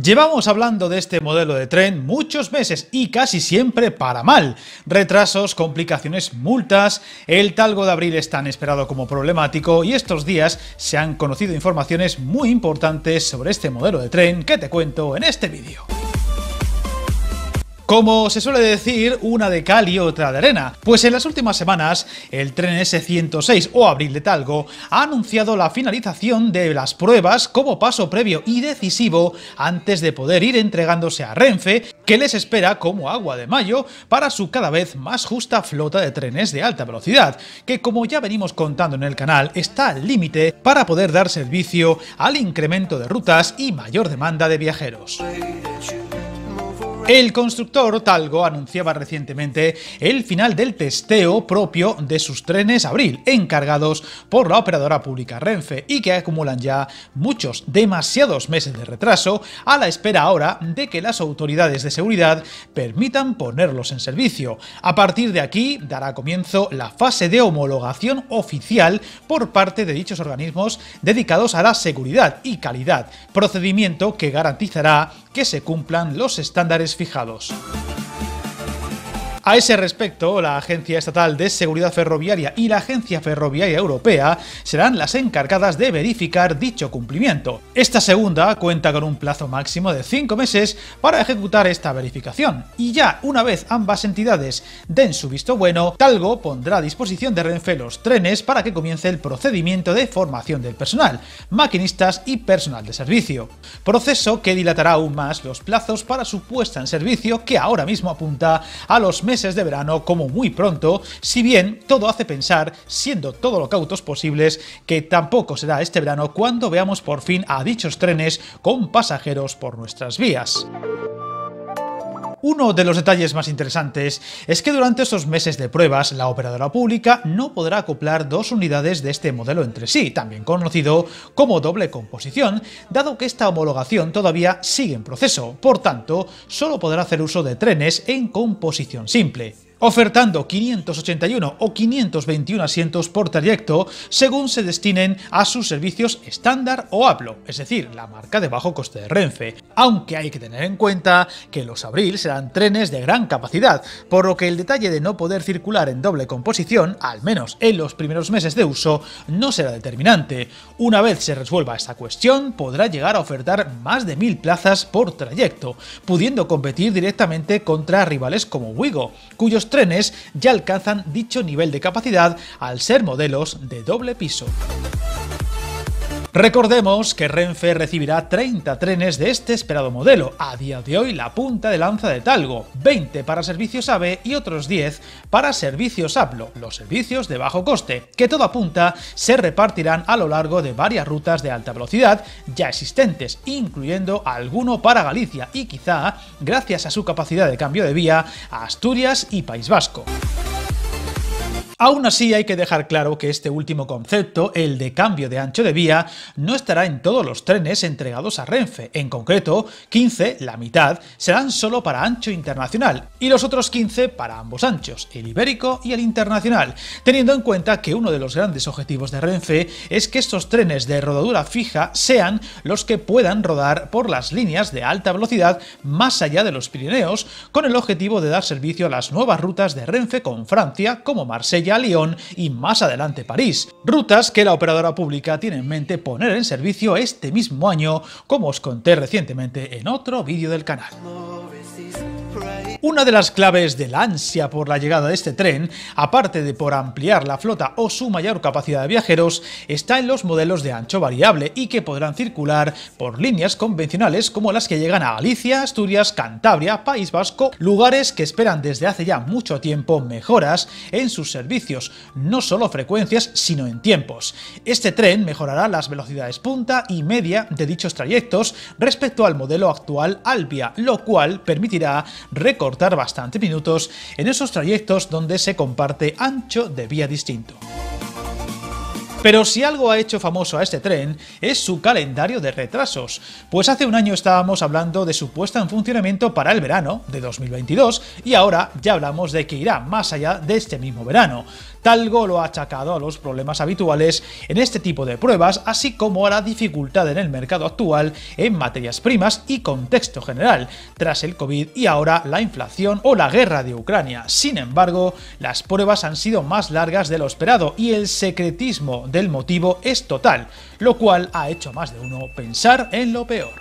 Llevamos hablando de este modelo de tren muchos meses y casi siempre para mal. Retrasos, complicaciones, multas, el Talgo de abril es tan esperado como problemático y estos días se han conocido informaciones muy importantes sobre este modelo de tren que te cuento en este vídeo. Como se suele decir, una de cal y otra de arena, pues en las últimas semanas el tren S106 o Abril de Talgo ha anunciado la finalización de las pruebas como paso previo y decisivo antes de poder ir entregándose a Renfe, que les espera como agua de mayo para su cada vez más justa flota de trenes de alta velocidad, que como ya venimos contando en el canal está al límite para poder dar servicio al incremento de rutas y mayor demanda de viajeros. El constructor Talgo anunciaba recientemente el final del testeo propio de sus trenes Abril, encargados por la operadora pública Renfe y que acumulan ya demasiados meses de retraso, a la espera ahora de que las autoridades de seguridad permitan ponerlos en servicio. A partir de aquí dará comienzo la fase de homologación oficial por parte de dichos organismos dedicados a la seguridad y calidad, procedimiento que garantizará que se cumplan los estándares fijados. A ese respecto, la Agencia Estatal de Seguridad Ferroviaria y la Agencia Ferroviaria Europea serán las encargadas de verificar dicho cumplimiento. Esta segunda cuenta con un plazo máximo de 5 meses para ejecutar esta verificación, y ya una vez ambas entidades den su visto bueno, Talgo pondrá a disposición de Renfe los trenes para que comience el procedimiento de formación del personal, maquinistas y personal de servicio, proceso que dilatará aún más los plazos para su puesta en servicio, que ahora mismo apunta a los meses de verano como muy pronto, si bien todo hace pensar, siendo todo lo cautos posibles, que tampoco será este verano cuando veamos por fin a dichos trenes con pasajeros por nuestras vías. Uno de los detalles más interesantes es que durante estos meses de pruebas la operadora pública no podrá acoplar dos unidades de este modelo entre sí, también conocido como doble composición, dado que esta homologación todavía sigue en proceso, por tanto, solo podrá hacer uso de trenes en composición simple, ofertando 581 o 521 asientos por trayecto según se destinen a sus servicios estándar o APLO, es decir, la marca de bajo coste de Renfe, aunque hay que tener en cuenta que los Abril serán trenes de gran capacidad, por lo que el detalle de no poder circular en doble composición, al menos en los primeros meses de uso, no será determinante. Una vez se resuelva esta cuestión, podrá llegar a ofertar más de 1000 plazas por trayecto, pudiendo competir directamente contra rivales como Wigo, cuyos trenes ya alcanzan dicho nivel de capacidad al ser modelos de doble piso. Recordemos que Renfe recibirá 30 trenes de este esperado modelo, a día de hoy la punta de lanza de Talgo, 20 para servicios AVE y otros 10 para servicios APLO, los servicios de bajo coste, que todo apunta se repartirán a lo largo de varias rutas de alta velocidad ya existentes, incluyendo alguno para Galicia y quizá, gracias a su capacidad de cambio de vía, a Asturias y País Vasco. Aún así hay que dejar claro que este último concepto, el de cambio de ancho de vía, no estará en todos los trenes entregados a Renfe. En concreto, 15, la mitad, serán solo para ancho internacional y los otros 15 para ambos anchos, el ibérico y el internacional, teniendo en cuenta que uno de los grandes objetivos de Renfe es que estos trenes de rodadura fija sean los que puedan rodar por las líneas de alta velocidad más allá de los Pirineos, con el objetivo de dar servicio a las nuevas rutas de Renfe con Francia como Marsella, Lyon y más adelante París, rutas que la operadora pública tiene en mente poner en servicio este mismo año, como os conté recientemente en otro vídeo del canal. Una de las claves de la ansia por la llegada de este tren, aparte de por ampliar la flota o su mayor capacidad de viajeros, está en los modelos de ancho variable y que podrán circular por líneas convencionales como las que llegan a Galicia, Asturias, Cantabria, País Vasco, lugares que esperan desde hace ya mucho tiempo mejoras en sus servicios, no solo frecuencias sino en tiempos. Este tren mejorará las velocidades punta y media de dichos trayectos respecto al modelo actual Alvia, lo cual permitirá recortar bastante minutos en esos trayectos donde se comparte ancho de vía distinto. Pero si algo ha hecho famoso a este tren es su calendario de retrasos, pues hace un año estábamos hablando de su puesta en funcionamiento para el verano de 2022 y ahora ya hablamos de que irá más allá de este mismo verano. Talgo lo ha achacado a los problemas habituales en este tipo de pruebas, así como a la dificultad en el mercado actual en materias primas y contexto general, tras el COVID y ahora la inflación o la guerra de Ucrania. Sin embargo, las pruebas han sido más largas de lo esperado y el secretismo del motivo es total, lo cual ha hecho a más de uno pensar en lo peor.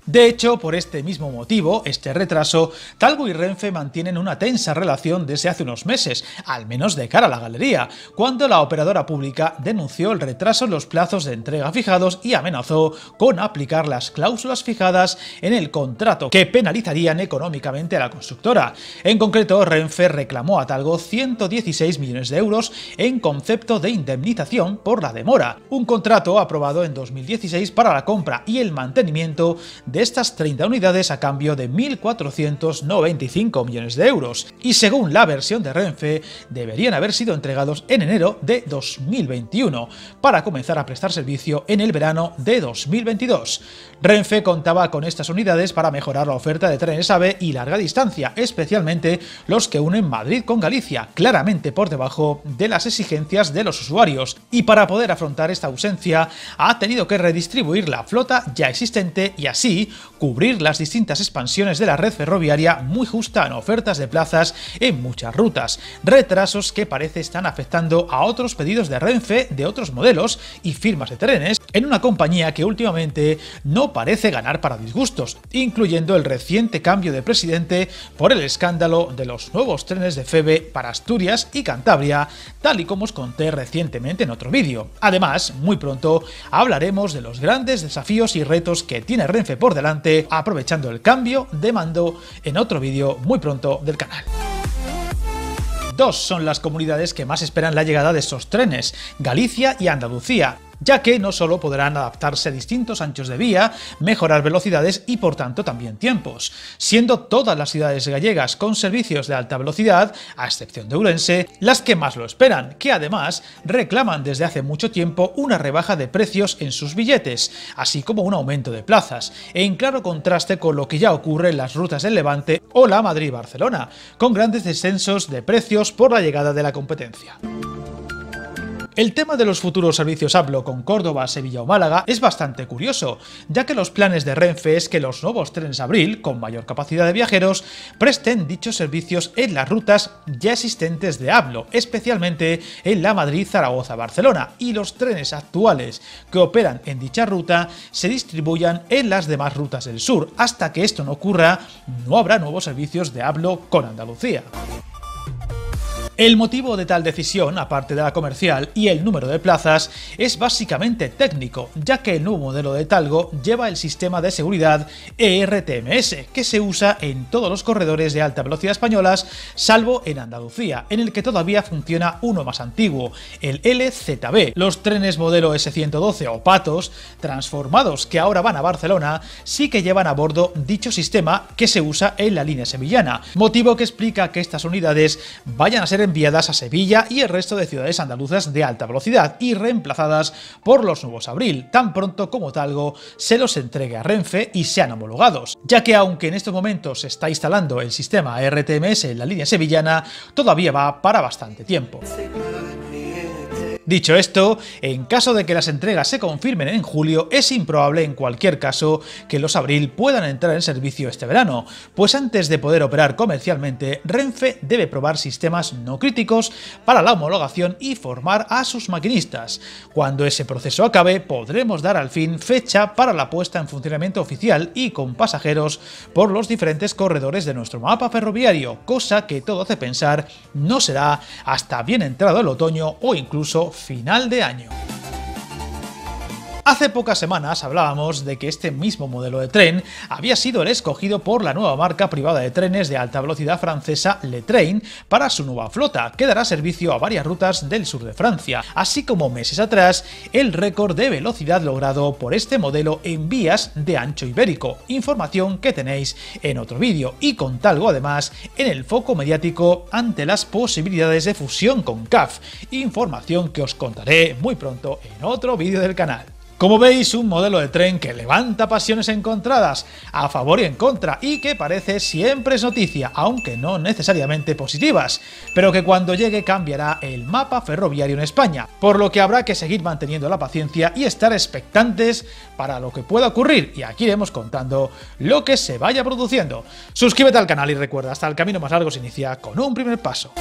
De hecho, por este mismo motivo, este retraso, Talgo y Renfe mantienen una tensa relación desde hace unos meses, al menos de cara a la galería, cuando la operadora pública denunció el retraso en los plazos de entrega fijados y amenazó con aplicar las cláusulas fijadas en el contrato que penalizarían económicamente a la constructora. En concreto, Renfe reclamó a Talgo 116 millones de euros en concepto de indemnización por la demora, un contrato aprobado en 2016 para la compra y el mantenimiento de estas 30 unidades a cambio de 1.495 millones de euros, y según la versión de Renfe, deberían haber sido entregados en enero de 2021, para comenzar a prestar servicio en el verano de 2022. Renfe contaba con estas unidades para mejorar la oferta de trenes AVE y larga distancia, especialmente los que unen Madrid con Galicia, claramente por debajo de las exigencias de los usuarios, y para poder afrontar esta ausencia ha tenido que redistribuir la flota ya existente y así cubrir las distintas expansiones de la red ferroviaria muy justa en ofertas de plazas en muchas rutas, retrasos que parece están afectando a otros pedidos de Renfe de otros modelos y firmas de trenes en una compañía que últimamente no parece ganar para disgustos, incluyendo el reciente cambio de presidente por el escándalo de los nuevos trenes de Feve para Asturias y Cantabria, tal y como os conté recientemente en otro vídeo. Además, muy pronto hablaremos de los grandes desafíos y retos que tiene Renfe por delante, aprovechando el cambio de mando en otro vídeo muy pronto del canal. Dos son las comunidades que más esperan la llegada de estos trenes, Galicia y Andalucía, ya que no solo podrán adaptarse a distintos anchos de vía, mejorar velocidades y por tanto también tiempos, siendo todas las ciudades gallegas con servicios de alta velocidad, a excepción de Ourense, las que más lo esperan, que además reclaman desde hace mucho tiempo una rebaja de precios en sus billetes, así como un aumento de plazas, en claro contraste con lo que ya ocurre en las rutas del Levante o la Madrid-Barcelona, con grandes descensos de precios por la llegada de la competencia. El tema de los futuros servicios ABLO con Córdoba, Sevilla o Málaga es bastante curioso, ya que los planes de Renfe es que los nuevos trenes Abril, con mayor capacidad de viajeros, presten dichos servicios en las rutas ya existentes de ABLO, especialmente en la Madrid-Zaragoza-Barcelona, y los trenes actuales que operan en dicha ruta se distribuyan en las demás rutas del sur. Hasta que esto no ocurra, no habrá nuevos servicios de ABLO con Andalucía. El motivo de tal decisión, aparte de la comercial y el número de plazas, es básicamente técnico, ya que el nuevo modelo de Talgo lleva el sistema de seguridad ERTMS, que se usa en todos los corredores de alta velocidad españolas, salvo en Andalucía, en el que todavía funciona uno más antiguo, el LZB. Los trenes modelo S112 o Patos, transformados que ahora van a Barcelona, sí que llevan a bordo dicho sistema que se usa en la línea sevillana, motivo que explica que estas unidades vayan a ser enviadas a Sevilla y el resto de ciudades andaluzas de alta velocidad y reemplazadas por los nuevos Abril, tan pronto como Talgo se los entregue a Renfe y sean homologados, ya que aunque en estos momentos se está instalando el sistema RTMS en la línea sevillana, todavía va para bastante tiempo. Dicho esto, en caso de que las entregas se confirmen en julio, es improbable en cualquier caso que los Abril puedan entrar en servicio este verano, pues antes de poder operar comercialmente, Renfe debe probar sistemas no críticos para la homologación y formar a sus maquinistas. Cuando ese proceso acabe, podremos dar al fin fecha para la puesta en funcionamiento oficial y con pasajeros por los diferentes corredores de nuestro mapa ferroviario, cosa que todo hace pensar no será hasta bien entrado el otoño o incluso final de año. Hace pocas semanas hablábamos de que este mismo modelo de tren había sido el escogido por la nueva marca privada de trenes de alta velocidad francesa Le Train para su nueva flota, que dará servicio a varias rutas del sur de Francia, así como meses atrás el récord de velocidad logrado por este modelo en vías de ancho ibérico, información que tenéis en otro vídeo, y con Talgo además en el foco mediático ante las posibilidades de fusión con CAF, información que os contaré muy pronto en otro vídeo del canal. Como veis, un modelo de tren que levanta pasiones encontradas, a favor y en contra, y que parece siempre es noticia, aunque no necesariamente positivas, pero que cuando llegue cambiará el mapa ferroviario en España, por lo que habrá que seguir manteniendo la paciencia y estar expectantes para lo que pueda ocurrir, y aquí iremos contando lo que se vaya produciendo. Suscríbete al canal y recuerda, hasta el camino más largo se inicia con un primer paso.